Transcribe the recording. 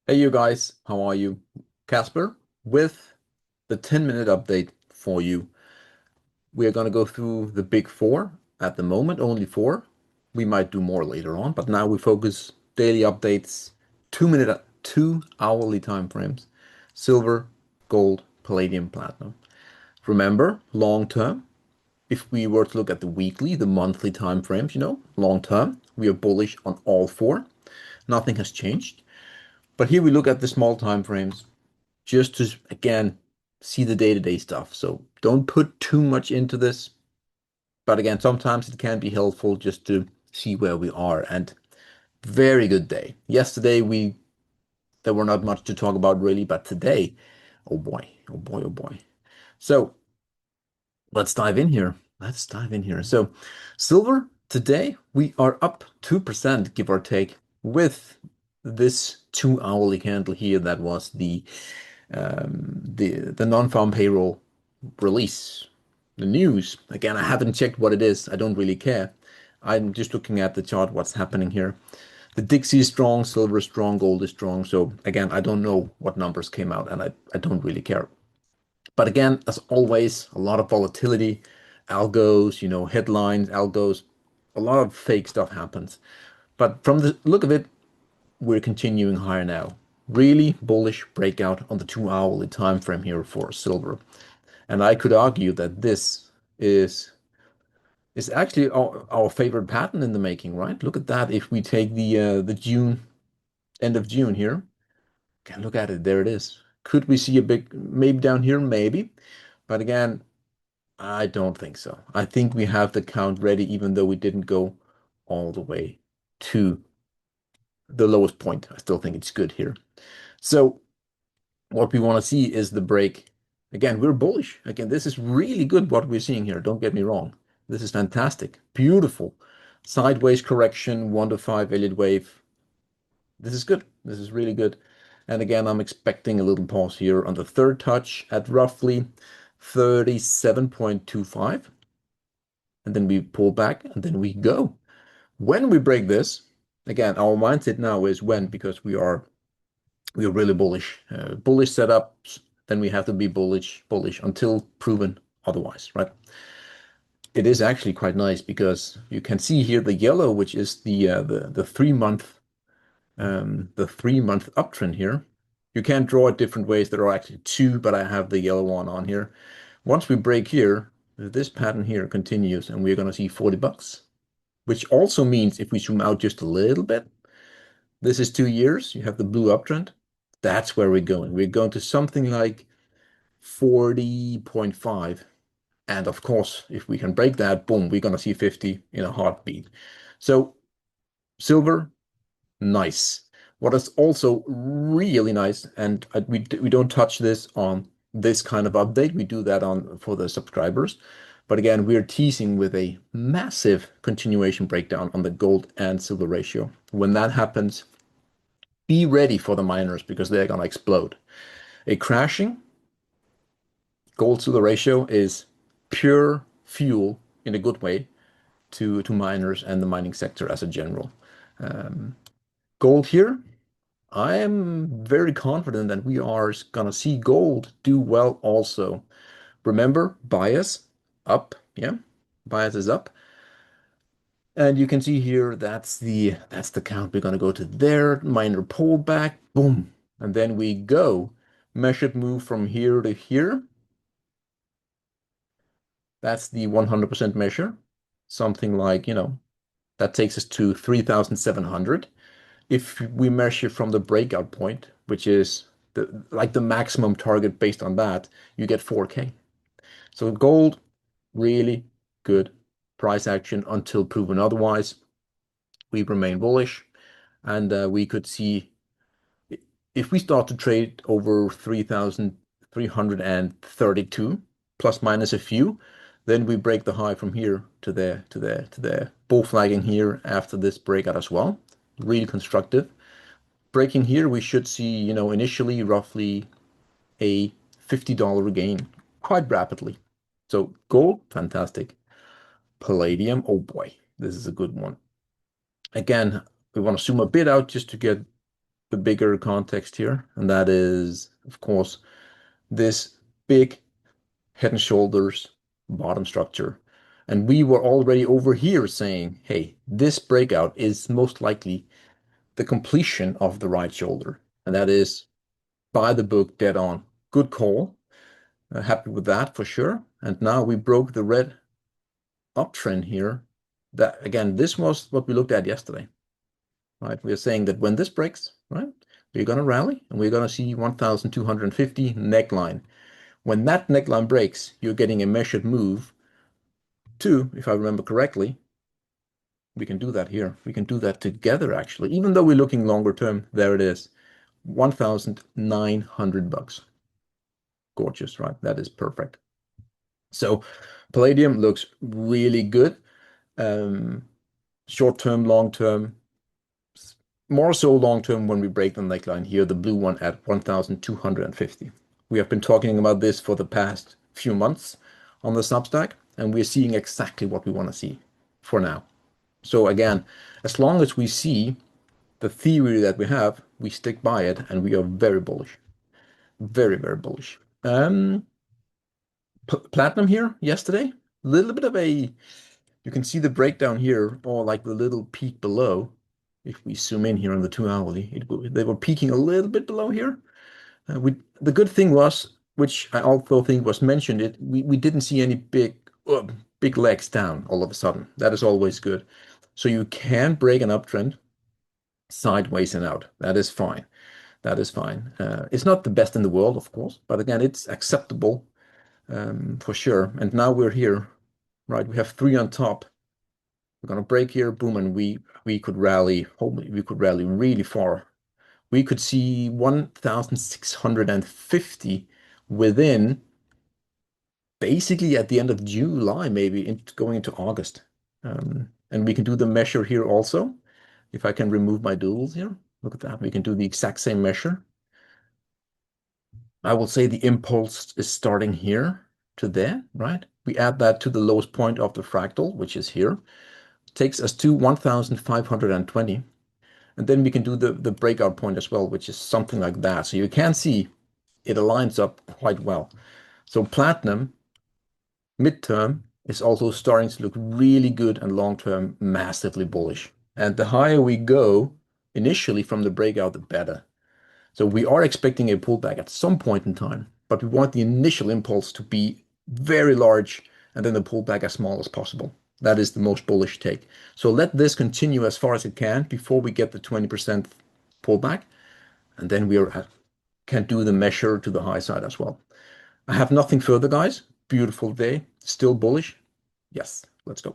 Hey you guys, how are you? Casper with the 10-minute update for you. We are going to go through the big four at the moment, only four. We might do more later on, but now we focus daily updates, 2 minute, 2 hourly time frames, silver, gold, palladium, platinum. Remember, long term, if we were to look at the weekly, the monthly time frames, long term, we are bullish on all four. Nothing has changed. But here we look at the small time frames just to, again, see the day-to-day stuff. So don't put too much into this. But again, sometimes it can be helpful just to see where we are. And very good day. Yesterday, there were not much to talk about really, but today, oh boy, oh boy, oh boy. So let's dive in here. Let's dive in here. So silver, today we are up 2%, give or take, with this 2 hourly candle here. That was the non-farm payroll release, the news. Again, I haven't checked what it is. I don't really care. I'm just looking at the chart, what's happening here. The Dixie is strong, silver is strong, gold is strong. So again, I don't know what numbers came out, and I don't really care. But again, as always, a lot of volatility, algos, headlines, algos, a lot of fake stuff happens. But from the look of it, we're continuing higher now. Really bullish breakout on the 2 hourly time frame here for silver. And I could argue that this is actually our favorite pattern in the making, right? Look at that. If we take the June, end of June here, can look at it. There it is. Could we see a big, maybe down here? Maybe. But again, I don't think so. I think we have the count ready, even though we didn't go all the way to the lowest point. I still think it's good here. So what we want to see is the break. Again, we're bullish. Again, this is really good what we're seeing here. Don't get me wrong. This is fantastic. Beautiful. Sideways correction, 1 to 5 Elliott wave. This is good. This is really good. And again, I'm expecting a little pause here on the third touch at roughly 37.25. And then we pull back and then we go. When we break this, again, our mindset now is when, because we are really bullish. Bullish setups, then we have to be bullish until proven otherwise, right? It is actually quite nice because you can see here the yellow, which is the 3 month the 3 month uptrend here. You can draw it different ways. There are actually two, but I have the yellow one on here. Once we break here, this pattern here continues, and we're going to see $40, which also means if we zoom out just a little bit, this is 2 years. You have the blue uptrend. That's where we're going. We're going to something like 40.5. And of course, if we can break that, boom, we're going to see 50 in a heartbeat. So silver, nice. What is also really nice, and we don't touch this on this kind of update. We do that on for the subscribers. But again, we're teasing with a massive continuation breakdown on the gold and silver ratio. When that happens, be ready for the miners because they're going to explode. A crashing gold silver ratio is pure fuel in a good way to miners and the mining sector as a general. Um, Gold here, I am very confident that we are going to see gold do well also. Remember, bias up, yeah, bias is up. And you can see here that's the count. We're going to go to there, minor pullback, boom. And then we go. Measured move from here to here. That's the 100% measure. Something like, that takes us to 3,700. If we measure from the breakout point, which is the maximum target based on that, you get 4K. So gold, really good price action until proven otherwise. We remain bullish, and we could see if we start to trade over 3,332 plus minus a few, then we break the high from here to there, to there, to there. Bull flagging here after this breakout as well. Really constructive. Breaking here, we should see, initially roughly a $50 gain quite rapidly. So gold, fantastic. Palladium, oh boy, this is a good one. Again, we want to zoom a bit out just to get the bigger context here, and that is, of course, this big head and shoulders bottom structure. And we were already over here saying, hey, this breakout is most likely the completion of the right shoulder. And that is by the book, dead on. Good call. Happy with that for sure. And now we broke the red uptrend here. That again, this was what we looked at yesterday, right? We are saying that when this breaks, right, we're going to rally and we're going to see 1,250 neckline. When that neckline breaks, you're getting a measured move to, if I remember correctly, we can do that here. We can do that together, actually. Even though we're looking longer term, there it is. $1,900. Gorgeous, right? That is perfect. So Palladium looks really good. Short term, long term, more so long term when we break the neckline here, the blue one at 1,250. We have been talking about this for the past few months on the Substack, and we're seeing exactly what we want to see for now. So again, as long as we see the theory that we have, we stick by it, and we are very bullish. Very, very bullish. Platinum here yesterday, a little bit of a, you can see the breakdown here, or like the little peak below. If we zoom in here on the 2-hourly, they were peaking a little bit below here. The good thing was, which I also think was mentioned, we didn't see any big legs down all of a sudden. That is always good. So you can break an uptrend sideways and out. That is fine. That is fine. It's not the best in the world, of course, but again, it's acceptable for sure. And now we're here, right? We have 3 on top. We're gonna break here, boom, and we could rally. Hopefully, we could rally really far. We could see 1,650 within basically at the end of July, maybe going into August. And we can do the measure here also. If I can remove my duals here, look at that. We can do the exact same measure. I will say the impulse is starting here to there, right? We add that to the lowest point of the fractal, which is here. Takes us to 1,520. And then we can do the breakout point as well, which is something like that. So you can see it aligns up quite well. So platinum midterm is also starting to look really good, and long-term massively bullish. And the higher we go initially from the breakout, the better. So we are expecting a pullback at some point in time, but we want the initial impulse to be very large and then the pullback as small as possible. That is the most bullish take. So let this continue as far as it can before we get the 20% pullback, and then we can do the measure to the high side as well. I have nothing further, guys. Beautiful day. Still bullish. Yes, let's go.